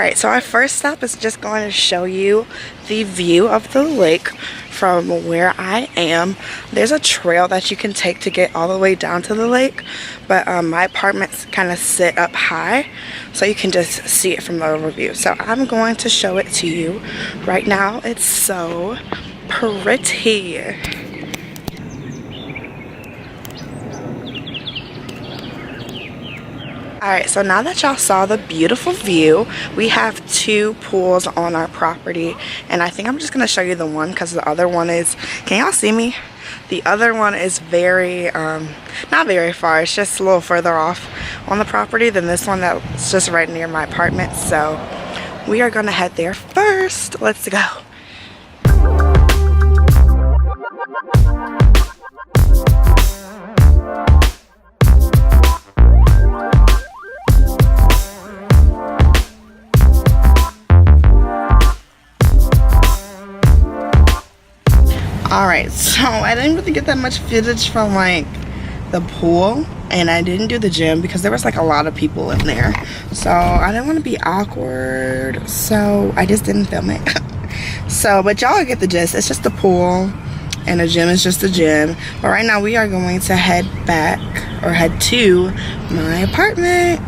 Alright, so our first stop is just going to show you the view of the lake from where I am. There's a trail that you can take to get all the way down to the lake, but my apartments kind of sit up high, so you can just see it from the overview. So I'm going to show it to you right now. It's so pretty. Alright, so now that y'all saw the beautiful view, we have two pools on our property, and I think I'm just going to show you the one because the other one is, can y'all see me? The other one is very, not very far, it's just a little further off on the property than this one that's just right near my apartment, so we are going to head there first. Let's go. Alright, so I didn't really get that much footage from like the pool, and I didn't do the gym because there was like a lot of people in there, so I didn't want to be awkward, so I just didn't film it. So, but y'all get the gist. It's just a pool and a gym is just a gym. But right now we are going to head back, or head to my apartment.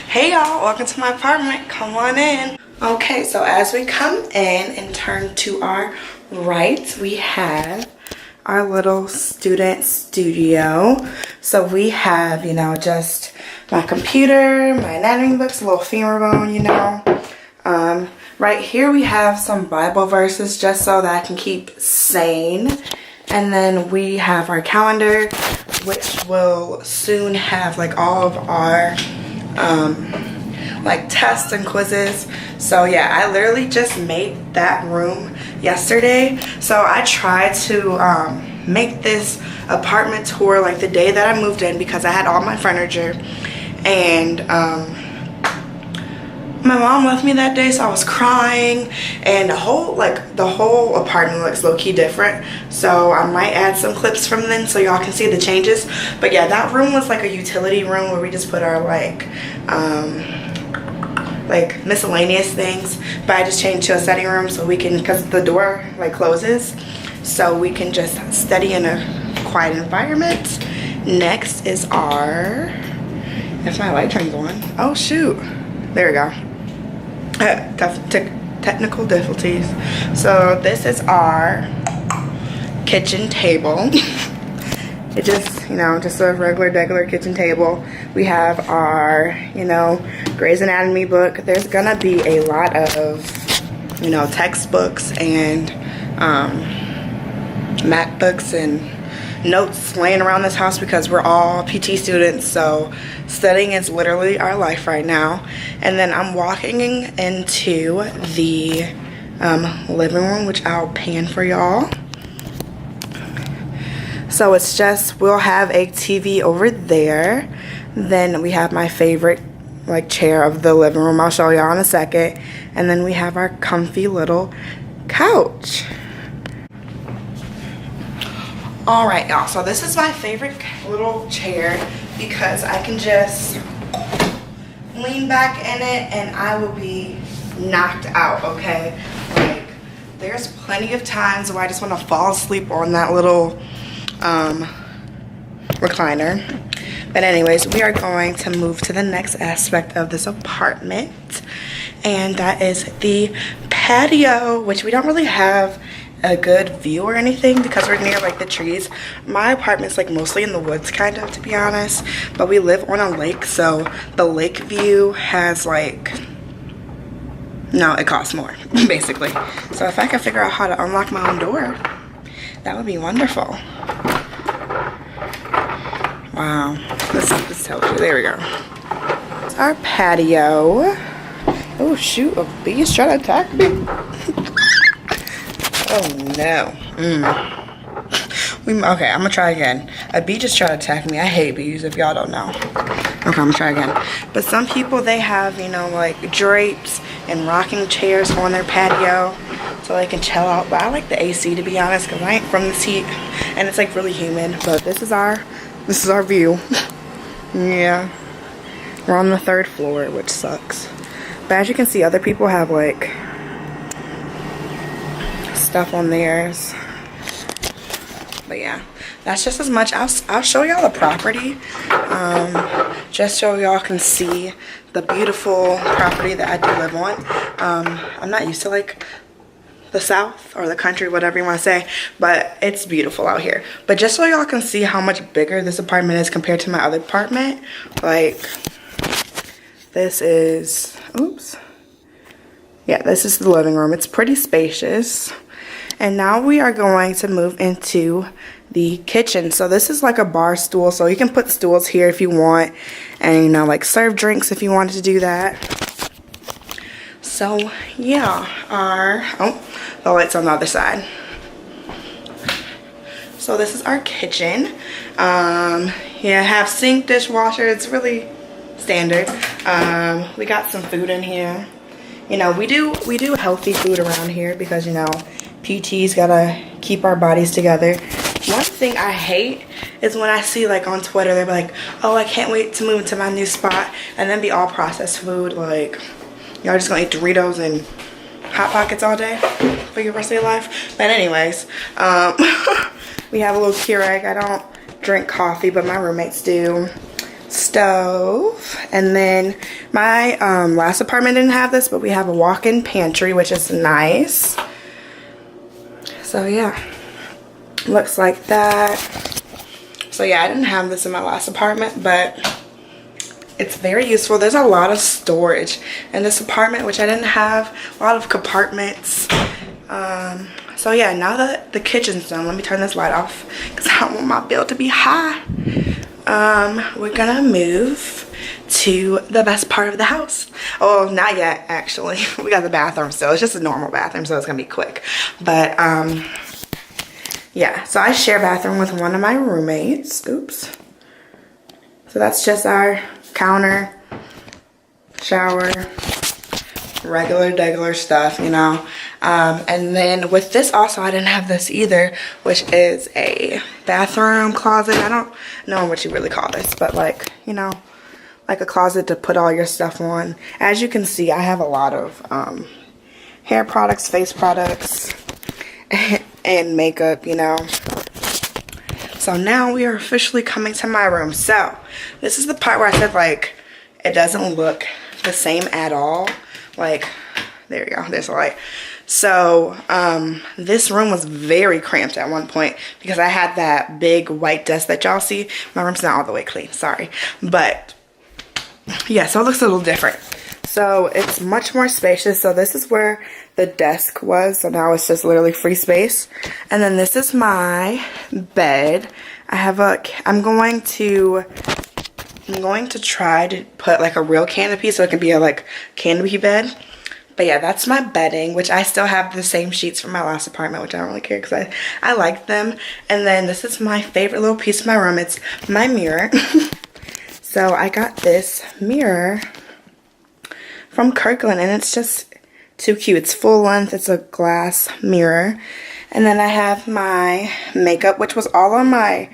Hey y'all, welcome to my apartment. Come on in. Okay, so as we come in and turn to our right, we have our little student studio. So we have, you know, just my computer, my anatomy books, a little femur bone, you know. Right here we have some Bible verses just so that I can keep sane. And then we have our calendar, which will soon have like all of our like tests and quizzes. So yeah, I literally just made that room yesterday. So I tried to make this apartment tour like the day that I moved in because I had all my furniture, and my mom left me that day, so I was crying, and the whole apartment looks low-key different. So I might add some clips from then so y'all can see the changes. But yeah, that room was like a utility room where we just put our like miscellaneous things, but I just changed to a study room so we can, because the door like closes, so we can just study in a quiet environment. Next is our, if my light turns on, oh shoot, there we go. Technical difficulties. So this is our kitchen table. It just, you know, just a regular kitchen table. We have our, you know, Grey's Anatomy book. There's gonna be a lot of, you know, textbooks and math books and notes laying around this house because we're all PT students, so studying is literally our life right now. And then I'm walking into the living room, which I'll pan for y'all. So it's just, we'll have a TV over there. Then we have my favorite like chair of the living room. I'll show y'all in a second. And then we have our comfy little couch. Alright y'all, so this is my favorite little chair because I can just lean back in it and I will be knocked out, okay? Like, there's plenty of times where I just want to fall asleep on that little recliner. But anyways, we are going to move to the next aspect of this apartment, and that is the patio, which we don't really have a good view or anything because we're near like the trees. My apartment's like mostly in the woods kind of, to be honest, but we live on a lake, so the lake view has like, no, it costs more basically. So if I could figure out how to unlock my own door, that would be wonderful. Wow, this tells you. There we go. It's our patio. Oh shoot, a bee's trying to attack me. Oh no. Okay, I'm gonna try again. A bee just tried to attack me. I hate bees, if y'all don't know. Okay, I'm gonna try again. But some people, they have, you know, like drapes and rocking chairs on their patio so they can chill out. But I like the AC, to be honest, because I ain't from this heat and it's like really humid. But this is our view. Yeah. We're on the 3rd floor, which sucks. But as you can see, other people have like stuff on theirs. But yeah, that's just as much. I'll show y'all the property, just so y'all can see the beautiful property that I do live on. I'm not used to like the South or the country, whatever you want to say, but it's beautiful out here. But just so y'all can see how much bigger this apartment is compared to my other apartment, like this is, oops, yeah, this is the living room. It's pretty spacious. And now we are going to move into the kitchen. So this is like a bar stool, so you can put stools here if you want, and you know, like serve drinks if you wanted to do that. So yeah, the light's on the other side. So this is our kitchen. Yeah, have sink, dishwasher. It's really standard. We got some food in here. You know, we do healthy food around here because, you know, PT's gotta keep our bodies together. One thing I hate is when I see like on Twitter, they're like, oh, I can't wait to move to my new spot, and then be all processed food. Like, y'all just gonna eat Doritos and Hot Pockets all day for your rest of your life. But anyways, we have a little Keurig. I don't drink coffee, but my roommates do. Stove. And then my last apartment didn't have this, but we have a walk-in pantry, which is nice. So yeah, looks like that. So yeah, I didn't have this in my last apartment, but it's very useful. There's a lot of storage in this apartment, which I didn't have. A lot of compartments. So yeah, now that the kitchen's done, let me turn this light off because I don't want my bill to be high. We're gonna move to the best part of the house. Oh, not yet, actually. We got the bathroom still. It's just a normal bathroom, so it's gonna be quick. But yeah, so I share a bathroom with one of my roommates. Oops. So that's just our counter, shower, regular stuff, you know. And then with this also, I didn't have this either, which is a bathroom closet. I don't know what you really call this, but like, you know, like a closet to put all your stuff on. As you can see, I have a lot of hair products, face products, and makeup, you know. So now we are officially coming to my room. So this is the part where I said like it doesn't look the same at all. Like, there you go, there's a light. So this room was very cramped at one point because I had that big white desk that y'all see. My room's not all the way clean, sorry. But yeah, so it looks a little different. So it's much more spacious. So this is where the desk was. So now it's just literally free space. And then this is my bed. I'm going to try to put like a real canopy so it can be a like canopy bed. But yeah, that's my bedding, which I still have the same sheets from my last apartment, which I don't really care because I like them. And then this is my favorite little piece of my room. It's my mirror. So I got this mirror from Kirkland, and it's just too cute. It's full length. It's a glass mirror. And then I have my makeup, which was all on my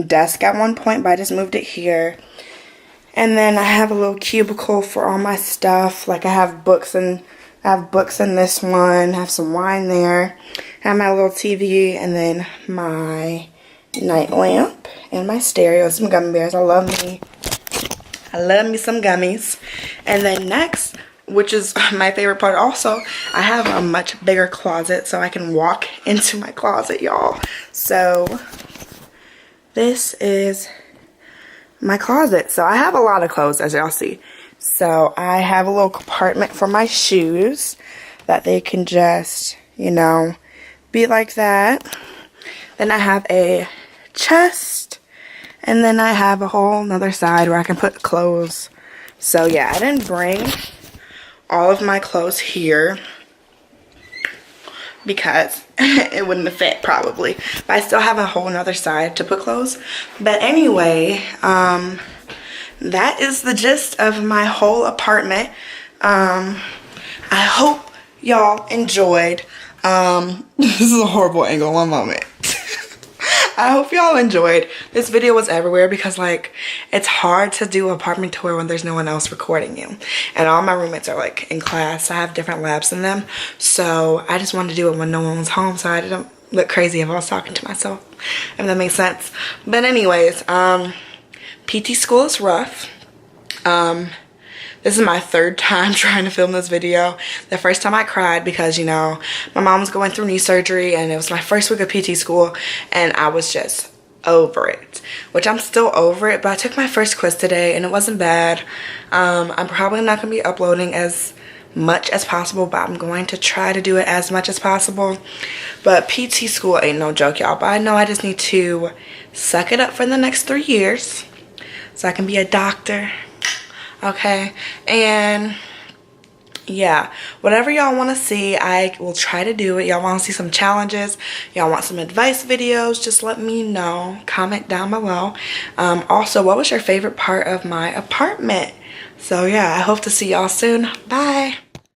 desk at one point, but I just moved it here. And then I have a little cubicle for all my stuff. Like I have books in this one. I have some wine there. I have my little TV, and then my night lamp and my stereo, some gummy bears. I love me some gummies. And then next, which is my favorite part also, I have a much bigger closet so I can walk into my closet, y'all. So this is my closet. So I have a lot of clothes, as y'all see. So I have a little compartment for my shoes that they can just, you know, be like that. Then I have a chest, and then I have a whole nother side where I can put clothes. So yeah, I didn't bring all of my clothes here because it wouldn't have fit probably. But I still have a whole nother side to put clothes. But anyway, that is the gist of my whole apartment. I hope y'all enjoyed. This is a horrible angle, one moment. I hope y'all enjoyed. This video was everywhere because like it's hard to do an apartment tour when there's no one else recording you. And all my roommates are like in class. I have different labs than them. So I just wanted to do it when no one was home so I didn't look crazy if I was talking to myself, if that makes sense. But anyways, PT school is rough. This is my third time trying to film this video. The first time I cried because, you know, my mom was going through knee surgery and it was my first week of PT school and I was just over it. Which I'm still over it, but I took my first quiz today and it wasn't bad. I'm probably not going to be uploading as much as possible, but I'm going to try to do it as much as possible. But PT school ain't no joke, y'all. But I know I just need to suck it up for the next 3 years so I can be a doctor. Okay, and yeah, whatever y'all want to see, I will try to do it. Y'all want to see some challenges, y'all want some advice videos, just let me know. Comment down below. Also, what was your favorite part of my apartment? So yeah, I hope to see y'all soon. Bye.